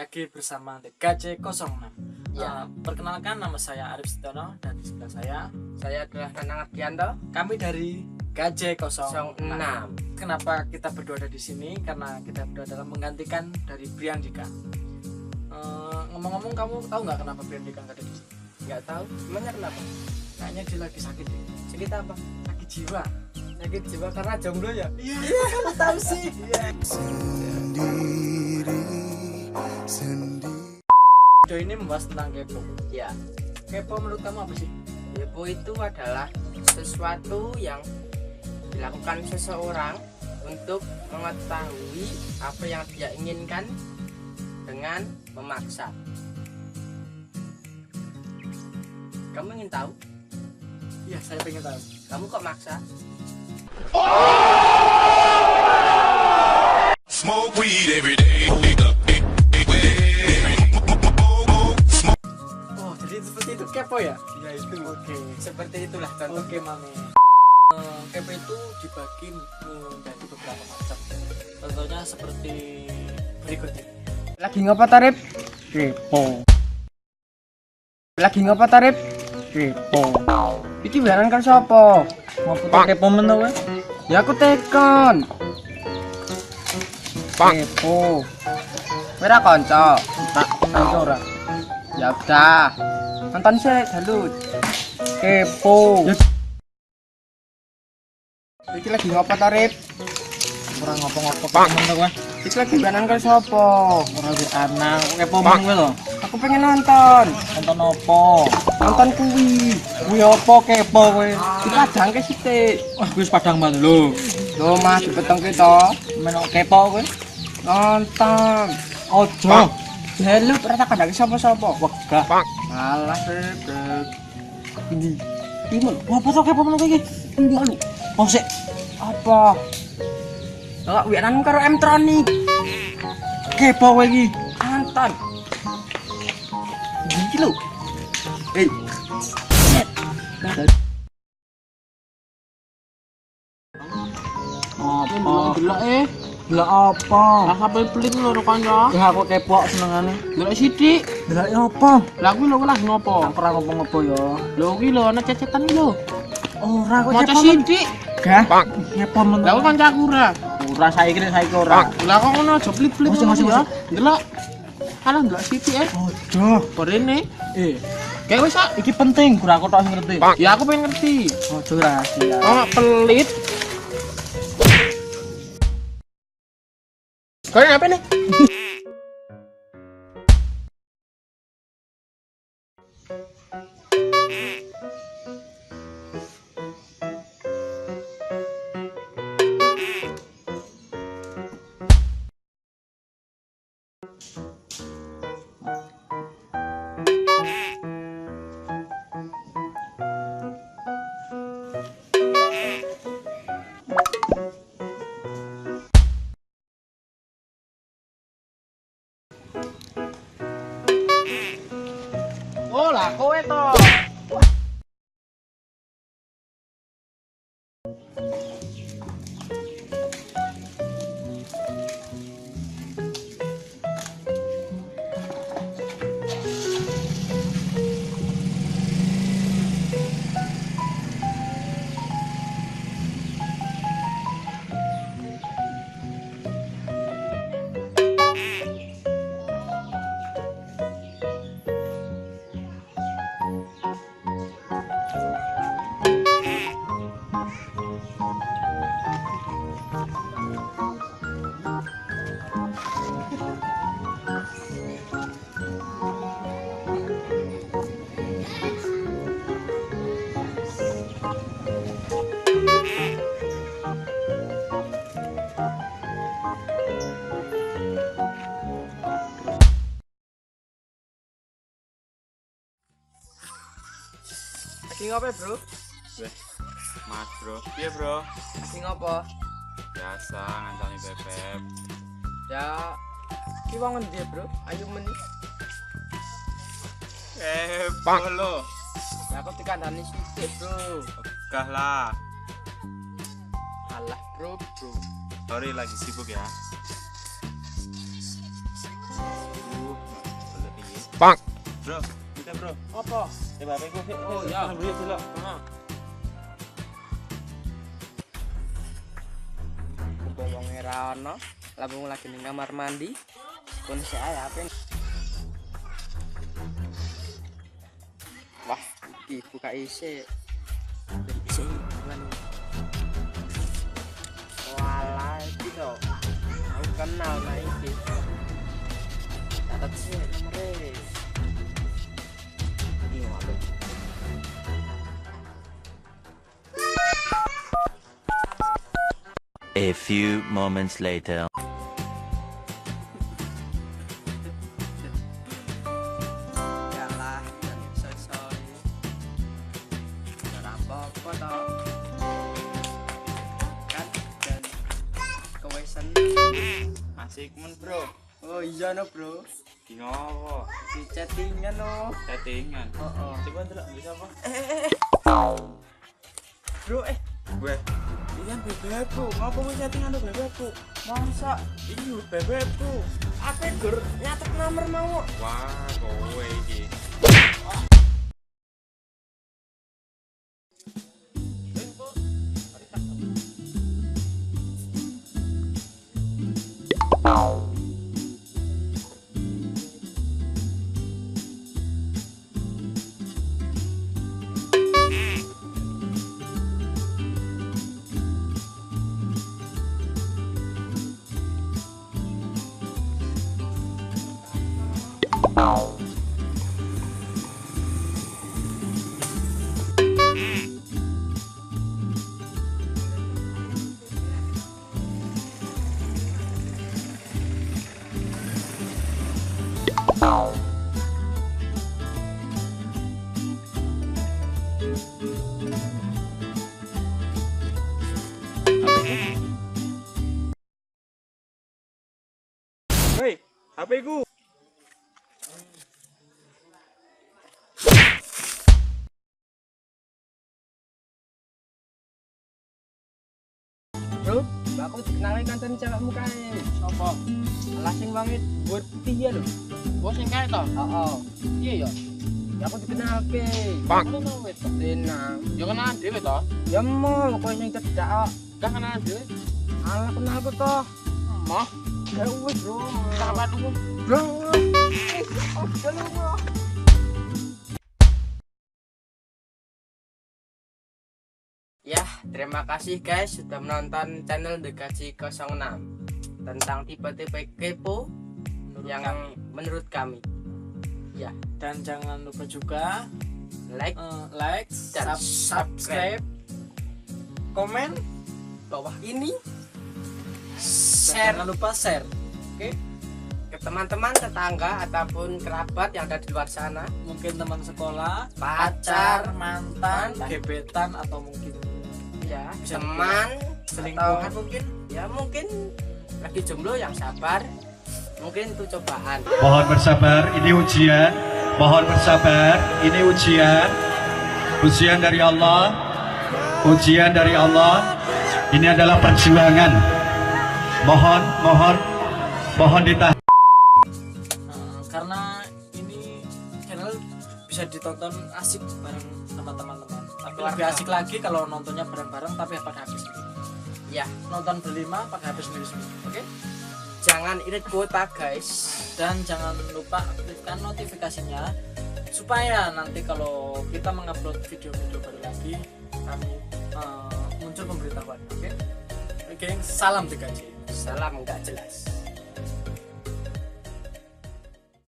lagi bersama The KJ06. Ya. Perkenalkan, nama saya Arif Sitono dan di sebelah Saya adalah Nanang Ardianto. kami dari KJ06. 06. Kenapa kita berdua ada di sini? Karena kita berdua adalah menggantikan dari Briandika. Ngomong-ngomong, kamu tahu nggak kenapa Briandika nggak ada di sini? Nggak tahu. Emangnya kenapa? Kayaknya dia lagi sakit deh. Sakit apa? Sakit jiwa. Sakit jiwa karena jomblo ya? Iya, kamu tahu sih. Video ini membahas tentang kepo. Ya. Kepo menurut kamu apa sih? Kepo itu adalah sesuatu yang dilakukan seseorang untuk mengetahui apa yang dia inginkan dengan memaksa. Kamu ingin tahu? Iya, saya pengen tahu. Kamu kok maksa? Smoke weed every day. Oh, jadi seperti itu kepo ya? Ya itu. Oke. Seperti itulah contoh. Oke, Mami. Kepo itu dibagi menjadi beberapa macam. Contohnya seperti berikut ini. Lagi ngapa Tarif? Kepo. Lagi ngapa Tarif? Kepo. Iki biaran kan sapa? Ngopo kepo men to, Ya aku tekan. Kepo. Ora kanca. Tak kanca ora. Ya udah. Nonton sih dulu. Kepo. Iki lagi ngapa Tarif? Ora ngopo-ngopo men to, Iki lagi biaran kan sapa? Ora di anak kepo men kowe to. Aku pengen nonton. Nonton opo? Nonton kuwi. Kuwi opo kepo kowe? Dipadangke sithik. Wah, wis padang banget lho. Lho Mas, dipetengke to. Men kepo kowe? Nonton. Ojo. Delu ora tak kandhake sapa-sapa. Wegah. Alah, bebek. Ini. Timul. Apa to kepo men iki? Endi lu? Oh sik. Apa? Kok wiananmu karo M-Tronic. Kepo kowe iki. Nonton. Iki lho. Eh. Apa? Delok Delok apa? Lah sampe pelit lho kanca. Ya aku kepo senengane. Delok sithik. Delok apa? Lah kuwi lho lagi ngopo? Ora ngopo-ngopo ya. Lho kuwi lho ana cecetan iki lho. Ora kok Maca kepo men. sithik. Gah. Kepo men. Lah kok kancaku ora. Ora saiki ora. Lah kok ngono aja pelit-pelit Masuk, masuk, ya. masuk. Delok. Alah delok sithik Ojo. Berene. Kayak wis sak. Iki penting, ora aku tok sing ngerti. Ya aku pengen ngerti. Ojo rahasia. Oh, pelit. Kau apa nih? Oh lah, kowe to. Lagi ngopo, Bro? Mas bro, iya bro, Lagi ngopo? biasa ngantoni bebek. Ya, ki wong endi, Bro? Ayo meni. Bolo, Ya aku dikandani sithik, Bro. gah lah. Alah, bro. Sorry lagi sibuk ya. Bro, kita bro. Apa? Coba HP ku. Oh, ya. Beli dulu. Wong era ono, labung lagi ning kamar mandi. Kon saya apa? Wah, iki buka isi. Isi lan. Walah, iki to. Aku kenal nah iki. Catat sih nomere. Iya, apa? A few moments later. Yalah, sorry. Ora apa-apa to. Kan dan kewesan. Asik men bro. Oh iya no bro. Dino apa? Di chattingan no. Chattingan. Oh. Coba delok bisa apa? Bro Gue. Iya bebekku. Ngapa kowe chattingan lo bebekku? masa Iya bebekku. apa gur nyatet nomor mau. Wah, kowe iki. Hei, HP ku. Bro, aku dikenalin kancan cewekmu kae. Sopo? Lah sing wangi buat putih ya lho. Bos yang kayak toh? Heeh. Iya ya. Ya aku dikenalke. Aku mau wet toh. Tenang. Ya kenalan dhewe toh. Ya mau kowe sing cedak kok. Gak kenalan dhewe. Alah kenalku toh. Mah, Ya wis, Bro. tak apa dulu. Bro. Oke lu, Bro. Ya, terima kasih guys sudah menonton channel Dekaji 06 tentang tipe-tipe kepo yang menurut kami. Ya, Dan jangan lupa juga like like, Dan subscribe, komen, bawah ini, share. Jangan lupa share. Oke? ke teman-teman, tetangga ataupun kerabat yang ada di luar sana. Mungkin teman sekolah, Pacar, mantan, mantan. gebetan atau mungkin Ya, Bisa teman selingkuhan atau mungkin. ya mungkin lagi jomblo yang sabar. Mungkin itu cobaan. Mohon bersabar, ini ujian. Mohon bersabar, ini ujian. Ujian dari Allah. Ujian dari Allah. Ini adalah perjuangan. Mohon ditahan. Karena ini channel bisa ditonton asik bareng sama teman-teman. Tapi lebih asik lagi kalau nontonnya bareng-bareng tapi pakai HP sendiri. Ya, Nonton berlima pakai HP sendiri. Oke? jangan irit kuota guys. Dan jangan lupa aktifkan notifikasinya supaya nanti kalau kita mengupload video-video baru lagi kami muncul pemberitahuan. Oke? Oke, salam Dekaji. Salam nggak jelas.